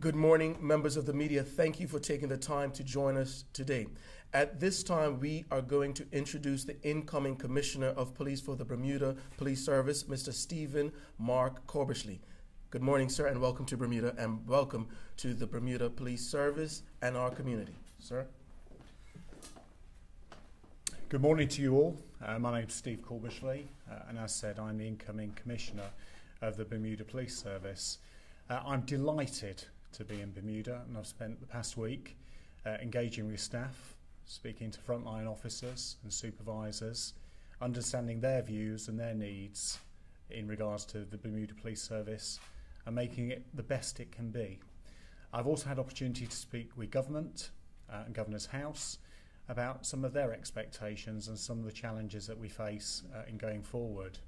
Good morning, members of the media. Thank you for taking the time to join us today. At this time, we are going to introduce the incoming Commissioner of Police for the Bermuda Police Service, Mr. Stephen Mark Corbishley. Good morning, sir, and welcome to Bermuda, and welcome to the Bermuda Police Service and our community. Sir? Good morning to you all. My name is Steve Corbishley, and as said, I'm the incoming Commissioner of the Bermuda Police Service. I'm delighted to be in Bermuda, and I've spent the past week engaging with staff, speaking to frontline officers and supervisors, understanding their views and their needs in regards to the Bermuda Police Service and making it the best it can be. I've also had opportunity to speak with government and Governor's House about some of their expectations and some of the challenges that we face in going forward.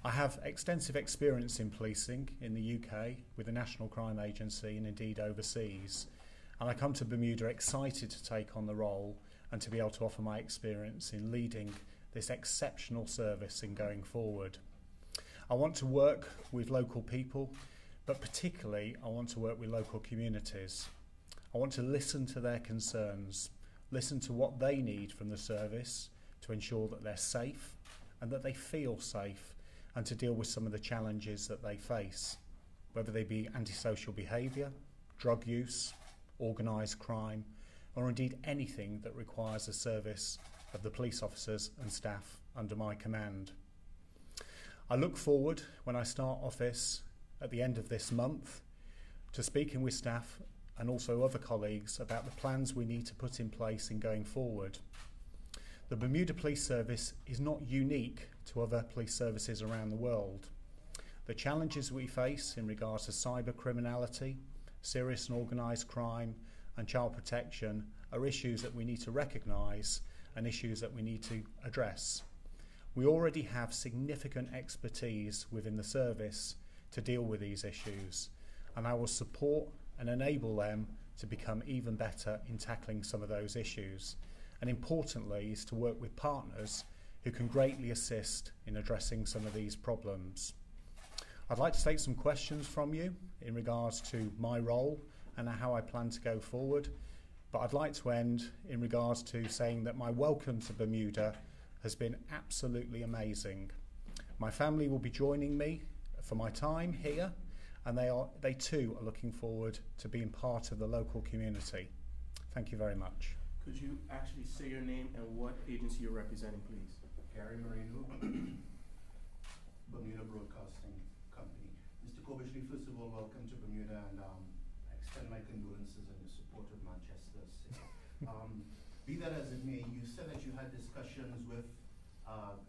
I have extensive experience in policing in the UK with the National Crime Agency and indeed overseas, and I come to Bermuda excited to take on the role and to be able to offer my experience in leading this exceptional service in going forward. I want to work with local people, but particularly I want to work with local communities. I want to listen to their concerns, listen to what they need from the service to ensure that they're safe and that they feel safe, and to deal with some of the challenges that they face, whether they be antisocial behaviour, drug use, organised crime, or indeed anything that requires the service of the police officers and staff under my command. I look forward, when I start office at the end of this month, to speaking with staff and also other colleagues about the plans we need to put in place in going forward. The Bermuda Police Service is not unique to other police services around the world. The challenges we face in regards to cyber criminality, serious and organised crime and child protection are issues that we need to recognise and issues that we need to address. We already have significant expertise within the service to deal with these issues, and I will support and enable them to become even better in tackling some of those issues. And importantly is to work with partners who can greatly assist in addressing some of these problems. I'd like to take some questions from you in regards to my role and how I plan to go forward, but I'd like to end in regards to saying that my welcome to Bermuda has been absolutely amazing. My family will be joining me for my time here, and they too are looking forward to being part of the local community. Thank you very much. Could you actually say your name and what agency you're representing, please? Gary Marino, Bermuda Broadcasting Company. Mr. Corbishley, first of all, welcome to Bermuda, and I extend my condolences and the support of Manchester City. Be that as it may, you said that you had discussions with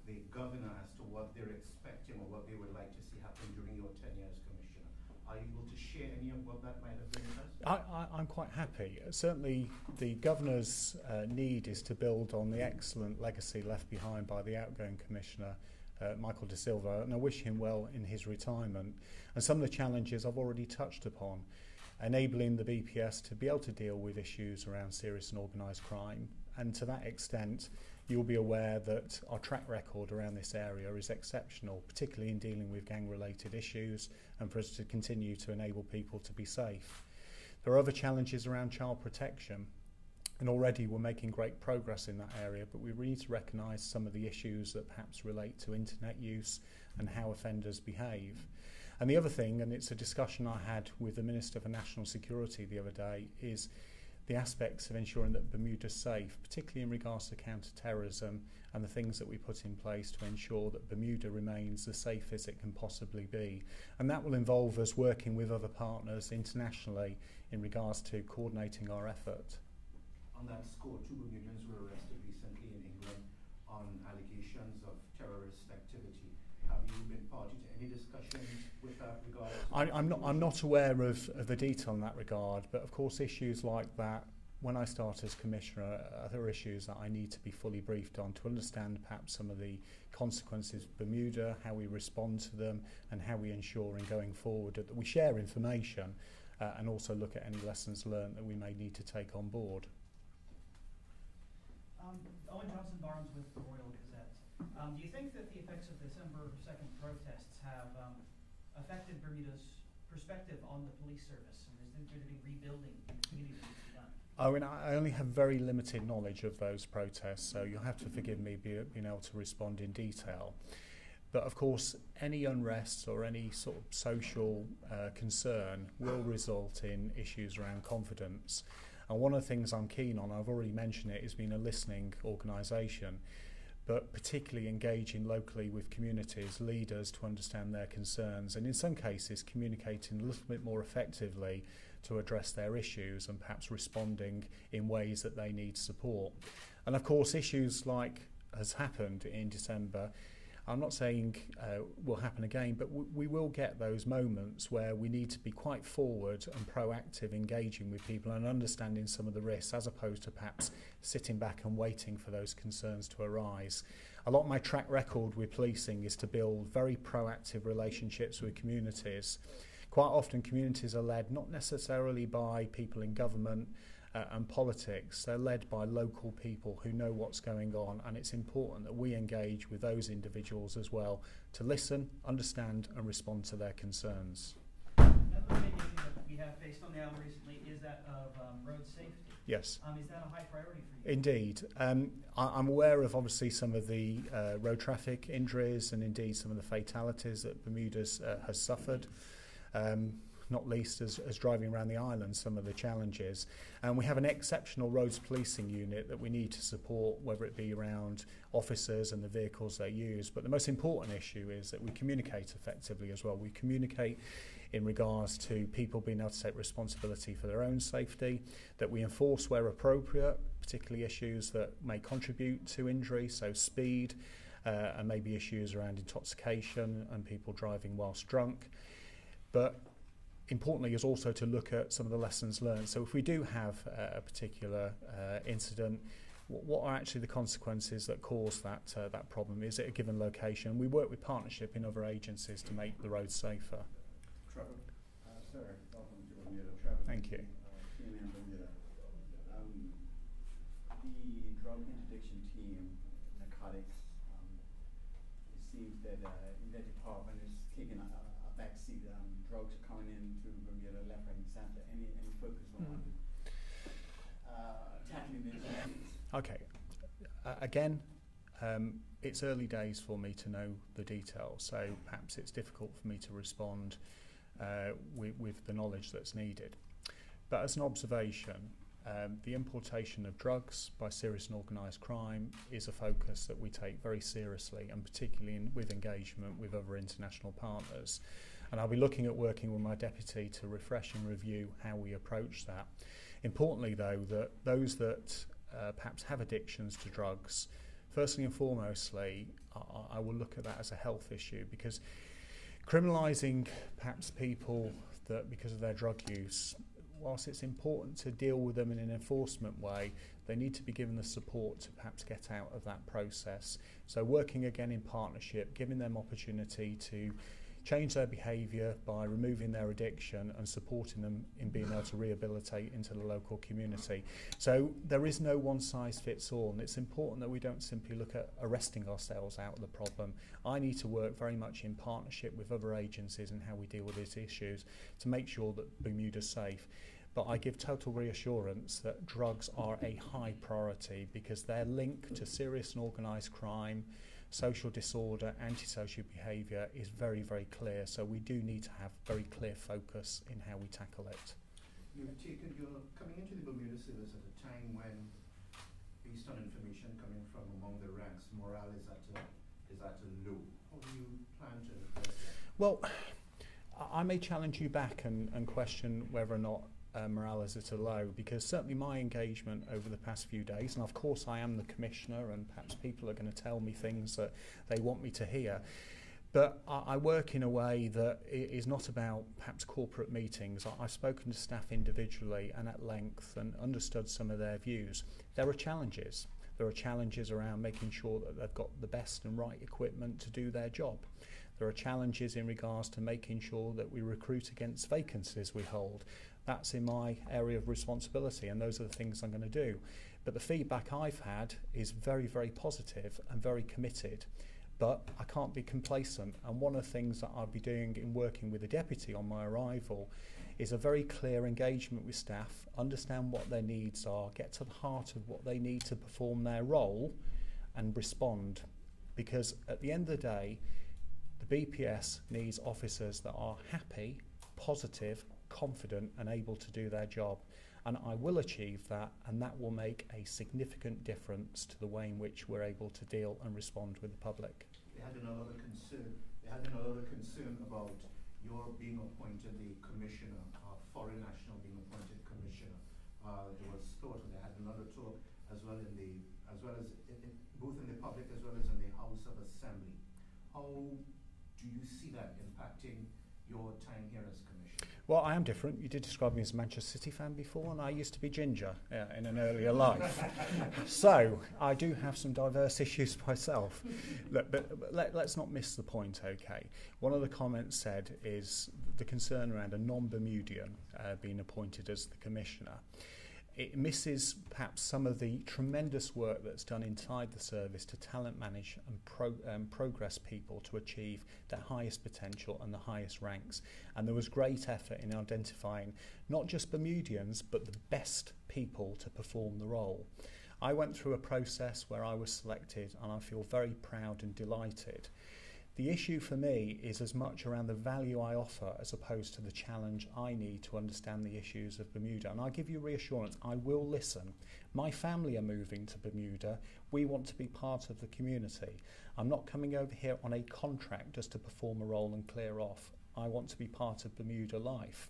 the governor as to what they're expecting or what they would like to see happen during your tenure as commissioner. Are you able to share any of what that might have been with us? I'm quite happy. Certainly the Governor's need is to build on the excellent legacy left behind by the outgoing Commissioner, Michael De Silva, and I wish him well in his retirement. And some of the challenges I've already touched upon, enabling the BPS to be able to deal with issues around serious and organised crime. And to that extent, you'll be aware that our track record around this area is exceptional, particularly in dealing with gang-related issues and for us to continue to enable people to be safe. There are other challenges around child protection, and already we're making great progress in that area, but we need to recognise some of the issues that perhaps relate to internet use and how offenders behave. And the other thing, and it's a discussion I had with the Minister for National Security the other day, is the aspects of ensuring that Bermuda's safe, particularly in regards to counter-terrorism and the things that we put in place to ensure that Bermuda remains the safest it can possibly be. And that will involve us working with other partners internationally in regards to coordinating our effort. On that score, 2 Bermudians were arrested recently in England on allegations of terrorist activity. Have you been party to any discussions with that regard? I'm not aware of the detail in that regard, but of course issues like that, when I start as Commissioner, are issues that I need to be fully briefed on to understand perhaps some of the consequences of Bermuda, how we respond to them, and how we ensure in going forward that we share information and also look at any lessons learned that we may need to take on board. Owen Johnson Barnes with the Royal Gazette. Do you think that the effects of December 2nd protests have affected Bermuda's perspective on the police service? And is there going to be rebuilding in the community that needs to be done? Oh, and I only have very limited knowledge of those protests, so you'll have to forgive me being able to respond in detail. But of course, any unrest or any sort of social concern will result in issues around confidence. And one of the things I'm keen on, I've already mentioned it, is being a listening organisation, but particularly engaging locally with communities, leaders, to understand their concerns, and in some cases communicating a little bit more effectively to address their issues and perhaps responding in ways that they need support. And of course, issues like has happened in December, I'm not saying will happen again, but we will get those moments where we need to be quite forward and proactive, engaging with people and understanding some of the risks, as opposed to perhaps sitting back and waiting for those concerns to arise. A lot of my track record with policing is to build very proactive relationships with communities. Quite often communities are led not necessarily by people in government and politics. They're led by local people who know what's going on, and it's important that we engage with those individuals as well to listen, understand and respond to their concerns. Another big issue that we have faced on the island recently is that of road safety. Yes. Is that a high priority for you? Indeed. I'm aware of obviously some of the road traffic injuries and indeed some of the fatalities that Bermuda has suffered. Not least as driving around the island, some of the challenges. And we have an exceptional roads policing unit that we need to support, whether it be around officers and the vehicles they use. But the most important issue is that we communicate effectively as well. We communicate in regards to people being able to take responsibility for their own safety, that we enforce where appropriate, particularly issues that may contribute to injury, so speed, and maybe issues around intoxication and people driving whilst drunk. But importantly is also to look at some of the lessons learned. So if we do have a particular incident, what are actually the consequences that cause that problem? Is it a given location? We work with partnership in other agencies to make the roads safer. Trevor, sir, welcome to Bermuda. Trevor. Thank you. CNN Bermuda. The drug interdiction team, narcotics, it seems that in their department is taking a backseat. Drugs are coming into Bermuda left, right, and center. Any focus on tackling these issues? Okay. Again, it's early days for me to know the details, so perhaps it's difficult for me to respond with the knowledge that's needed. But as an observation, the importation of drugs by serious and organised crime is a focus that we take very seriously, and particularly with engagement with other international partners. And I'll be looking at working with my deputy to refresh and review how we approach that. Importantly, though, that those that perhaps have addictions to drugs, firstly and foremostly, I will look at that as a health issue, because criminalising perhaps people that because of their drug use, whilst it's important to deal with them in an enforcement way, they need to be given the support to perhaps get out of that process. So working again in partnership, giving them opportunity to change their behaviour by removing their addiction and supporting them in being able to rehabilitate into the local community. So there is no one size fits all, and it's important that we don't simply look at arresting ourselves out of the problem. I need to work very much in partnership with other agencies in how we deal with these issues to make sure that Bermuda's safe. But I give total reassurance that drugs are a high priority because they're linked to serious and organised crime, social disorder, antisocial behaviour is very, very clear. So we do need to have very clear focus in how we tackle it. You're coming into the Bermuda service at a time when, based on information coming from among the ranks, morale is at a low. How do you plan to address that? Well, I may challenge you back and question whether or not morale is at a low, because certainly my engagement over the past few days, and of course I am the Commissioner and perhaps people are going to tell me things that they want me to hear, but I work in a way that is not about perhaps corporate meetings. I've spoken to staff individually and at length and understood some of their views. There are challenges. There are challenges around making sure that they've got the best and right equipment to do their job. There are challenges in regards to making sure that we recruit against vacancies we hold. That's in my area of responsibility, and those are the things I'm going to do. But the feedback I've had is very, very positive and very committed. But I can't be complacent, and one of the things that I'll be doing in working with the deputy on my arrival is a very clear engagement with staff, understand what their needs are, get to the heart of what they need to perform their role and respond. Because at the end of the day, the BPS needs officers that are happy, positive, confident and able to do their job. And I will achieve that, and that will make a significant difference to the way in which we're able to deal and respond with the public. They had another concern about your being appointed the commissioner, foreign national being appointed commissioner. There was thought, they had another talk as well both in the public as well as in the House of Assembly. How do you see that impacting your time here as commissioner? Well, I am different. You did describe me as a Manchester City fan before, and I used to be ginger in an earlier life. So I do have some diverse issues myself. Look, but let's not miss the point, okay? One of the comments said is the concern around a non-Bermudian being appointed as the commissioner. It misses perhaps some of the tremendous work that's done inside the service to talent manage and progress people to achieve their highest potential and the highest ranks. And there was great effort in identifying not just Bermudians, but the best people to perform the role. I went through a process where I was selected, and I feel very proud and delighted. The issue for me is as much around the value I offer as opposed to the challenge I need to understand the issues of Bermuda. And I'll give you reassurance, I will listen. My family are moving to Bermuda. We want to be part of the community. I'm not coming over here on a contract just to perform a role and clear off. I want to be part of Bermuda life.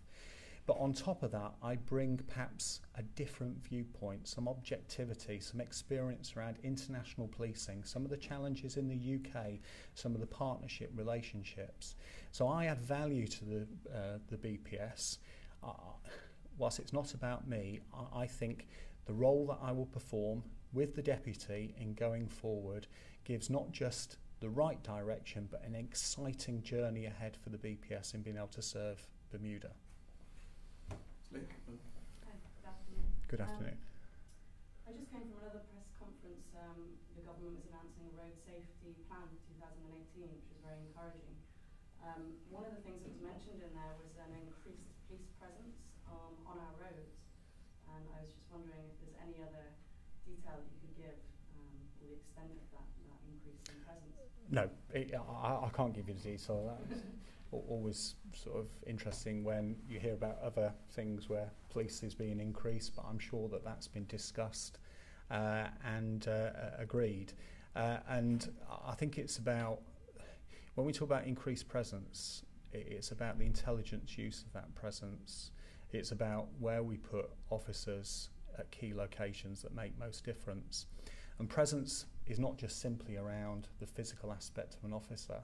But on top of that, I bring perhaps a different viewpoint, some objectivity, some experience around international policing, some of the challenges in the UK, some of the partnership relationships. So I add value to the BPS. Whilst it's not about me, I think the role that I will perform with the deputy in going forward gives not just the right direction, but an exciting journey ahead for the BPS in being able to serve Bermuda. Hi, good afternoon. Good afternoon. I just came from another press conference. The government was announcing a road safety plan for 2018, which was very encouraging. One of the things that was mentioned in there was an increased police presence on our roads. And I was just wondering if there's any other detail that you could give or the extent of that increase in presence. No, I can't give you the detail of that. Always sort of interesting when you hear about other things where police is being increased, but I'm sure that that's been discussed and agreed. And I think it's about, when we talk about increased presence, it's about the intelligence use of that presence. It's about where we put officers at key locations that make most difference. And presence is not just simply around the physical aspect of an officer.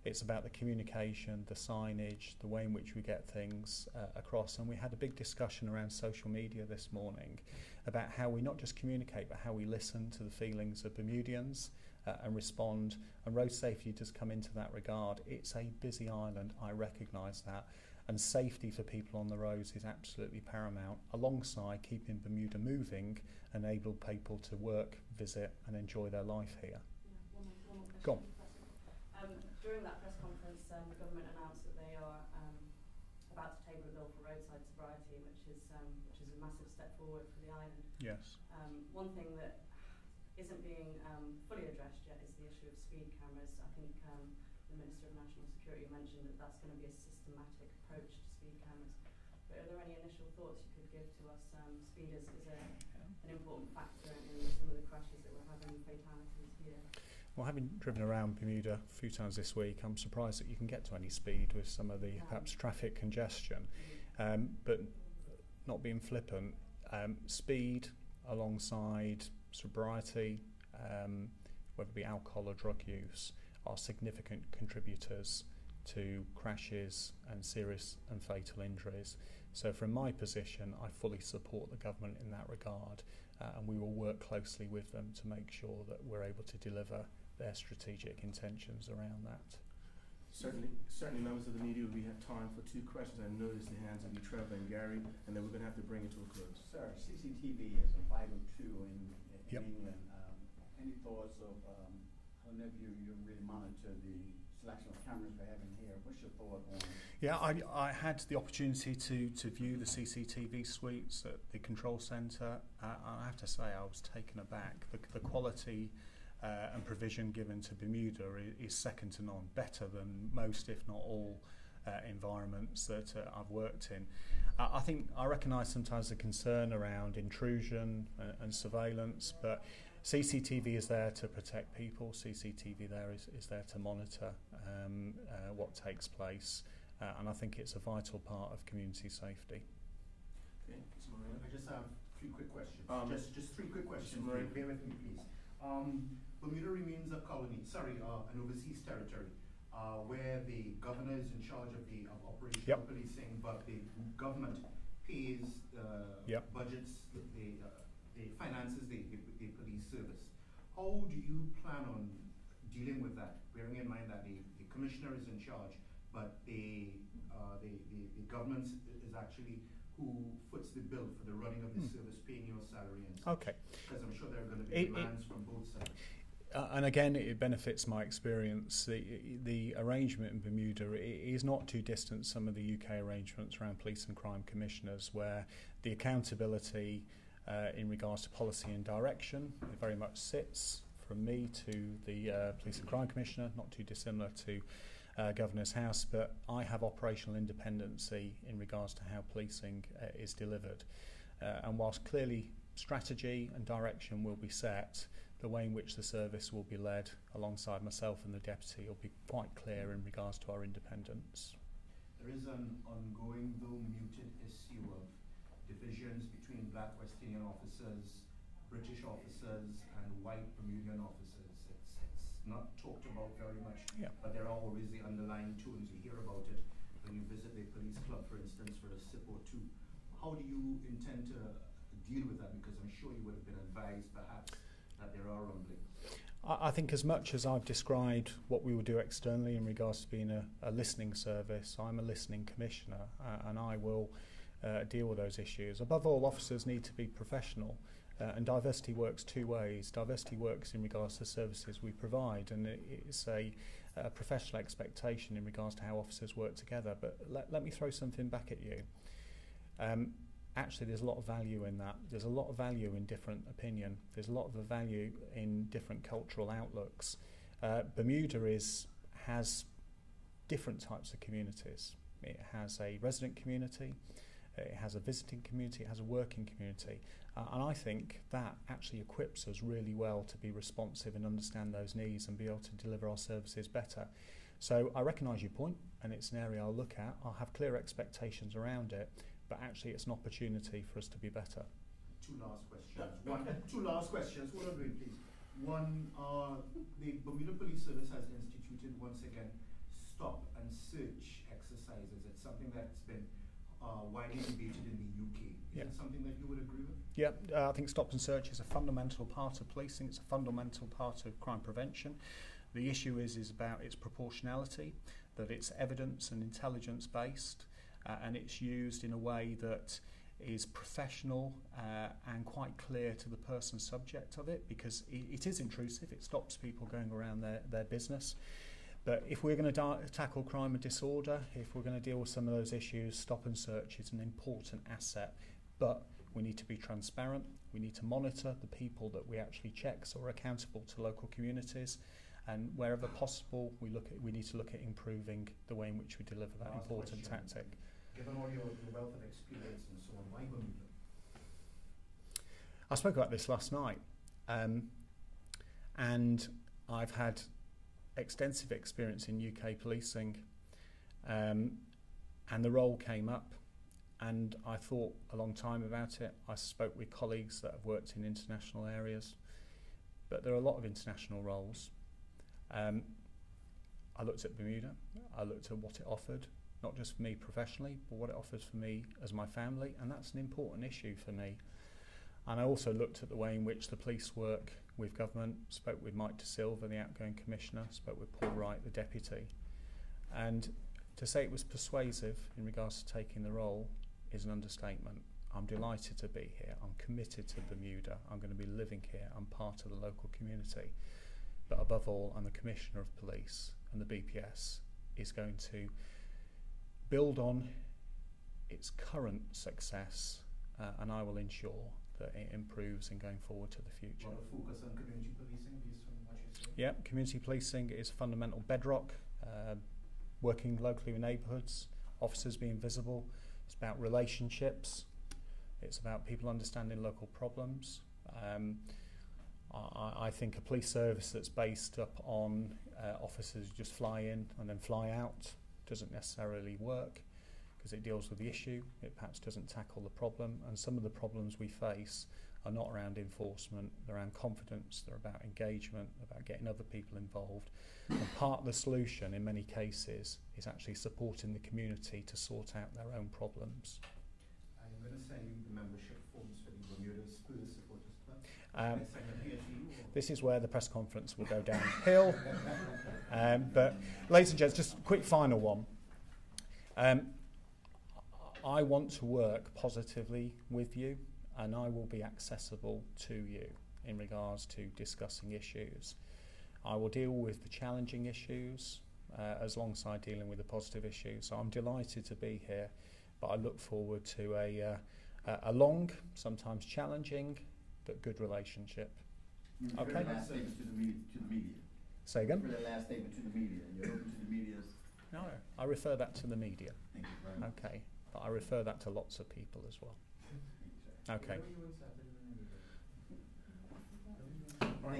It's about the communication, the signage, the way in which we get things across. And we had a big discussion around social media this morning about how we not just communicate, but how we listen to the feelings of Bermudians and respond. And road safety does come into that regard. It's a busy island, I recognise that. And safety for people on the roads is absolutely paramount, alongside keeping Bermuda moving, enable people to work, visit and enjoy their life here. Yeah, one more question. Go on. During that press conference, the government announced that they are about to table a bill for roadside sobriety, which is a massive step forward for the island. Yes. One thing that isn't being fully addressed yet is the issue of speed cameras. I think the Minister of National Security mentioned that that's going to be a systematic approach to speed cameras. But are there any initial thoughts you could give to us? Speed is an important factor in some of the crashes that we're having, fatalities here. Well, having driven around Bermuda a few times this week, I'm surprised that you can get to any speed with some of the perhaps traffic congestion. But not being flippant, speed alongside sobriety, whether it be alcohol or drug use, are significant contributors to crashes and serious and fatal injuries. So from my position, I fully support the government in that regard, and we will work closely with them to make sure that we're able to deliver their strategic intentions around that. Certainly, members of the media, we have time for two questions. I noticed the hands of you, Trevor and Gary, and then we're going to have to bring it to a close. Sir, CCTV is a vital tool in Yep. England. Any thoughts of don't know if you really monitor the selection of cameras we're having here. What's your thought on? Yeah, I had the opportunity to view the CCTV suites at the control centre. I have to say I was taken aback. The quality and provision given to Bermuda is second to none, better than most, if not all, environments that I've worked in. I recognise sometimes the concern around intrusion and surveillance, but CCTV is there to protect people. CCTV there is there to monitor what takes place, and I think it's a vital part of community safety. Okay, I just have 3 quick questions. Just 3 quick questions. Bear with me, please. Bermuda remains a colony, an overseas territory, where the governor is in charge of operational policing, but the government pays budgets, the finances the police service. How do you plan on dealing with that, bearing in mind that the commissioner is in charge, but the government is actually who foots the bill for the running of the service, paying your salary and such? Okay. Because I'm sure there are going to be demands from both sides. And again, it benefits my experience. The arrangement in Bermuda is not too distant some of the UK arrangements around police and crime commissioners, where the accountability in regards to policy and direction it very much sits from me to the police and crime commissioner, not too dissimilar to Governor's House, but I have operational independency in regards to how policing is delivered. And whilst clearly strategy and direction will be set, the way in which the service will be led alongside myself and the deputy will be quite clear in regards to our independence. There is an ongoing, though muted, issue of divisions between black West Indian officers, British officers, and white Bermudian officers. It's not talked about very much, but there are always the underlying tunes. You hear about it when you visit the police club, for instance, for a sip or two. How do you intend to deal with that? Because I'm sure you would have been advised, perhaps, that there are rumblings. I think as much as I've described what we will do externally in regards to being a listening service, I'm a listening commissioner, and I will deal with those issues. Above all, officers need to be professional, and diversity works 2 ways. Diversity works in regards to the services we provide, and it's a professional expectation in regards to how officers work together. But let me throw something back at you. Actually, there's a lot of value in that. There's a lot of value in different opinion. There's a lot of value in different cultural outlooks. Bermuda has different types of communities. It has a resident community, it has a visiting community, it has a working community. And I think that actually equips us really well to be responsive and understand those needs and be able to deliver our services better. So I recognise your point, and it's an area I'll look at. I'll have clear expectations around it, but actually it's an opportunity for us to be better. 2 last questions. 2 last questions. What are we, please? One, the Bermuda Police Service has instituted, once again, stop and search exercises. It's something that's been widely debated in the UK. Is it something that you would agree with? Yeah, I think stop and search is a fundamental part of policing. It's a fundamental part of crime prevention. The issue is about its proportionality, that it's evidence and intelligence based, and it's used in a way that is professional and quite clear to the person subject of it, because it is intrusive. It stops people going around their business. But if we're going to tackle crime and disorder, if we're going to deal with some of those issues, stop and search is an important asset. But we need to be transparent. We need to monitor the people that we actually check, so we're accountable to local communities. And wherever possible, we need to look at improving the way in which we deliver that important tactic. Given all your wealth of experience and so on, why Bermuda? I spoke about this last night, and I've had extensive experience in UK policing, and the role came up, and I thought a long time about it. I spoke with colleagues that have worked in international areas, but there are a lot of international roles. I looked at Bermuda, I looked at what it offered, not just for me professionally, but what it offers for me as my family, and that's an important issue for me. And I also looked at the way in which the police work with government, spoke with Mike De Silva, the outgoing commissioner, spoke with Paul Wright, the deputy. And to say it was persuasive in regards to taking the role is an understatement. I'm delighted to be here. I'm committed to Bermuda. I'm going to be living here. I'm part of the local community. but above all, I'm the Commissioner of Police, and the BPS is going to build on its current success, and I will ensure that it improves in going forward to the future. A lot of focus on community policing based on what you say. Yeah, community policing is a fundamental bedrock. Working locally with neighbourhoods, officers being visible. It's about relationships. It's about people understanding local problems. I think a police service that's based up on officers who just fly in and then fly out doesn't necessarily work, because it deals with the issue. It perhaps doesn't tackle the problem, and some of the problems we face are not around enforcement, they're around confidence, they're about engagement, about getting other people involved. And part of the solution in many cases is actually supporting the community to sort out their own problems. I'm going to send you the membership forms for the Bermuda Spurs Supporters Club. This is where the press conference will go downhill. But ladies and gents, just a quick final one. I want to work positively with you, and I will be accessible to you in regards to discussing issues. I will deal with the challenging issues alongside dealing with the positive issues. So I'm delighted to be here, but I look forward to a long, sometimes challenging, but good relationship. Okay. The last statement to the media. Say again? For the last statement to the media. You're open to the media's. No, I refer that to the media. Thank you very much. Okay, but I refer that to lots of people as well. Okay. Thank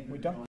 you We don't.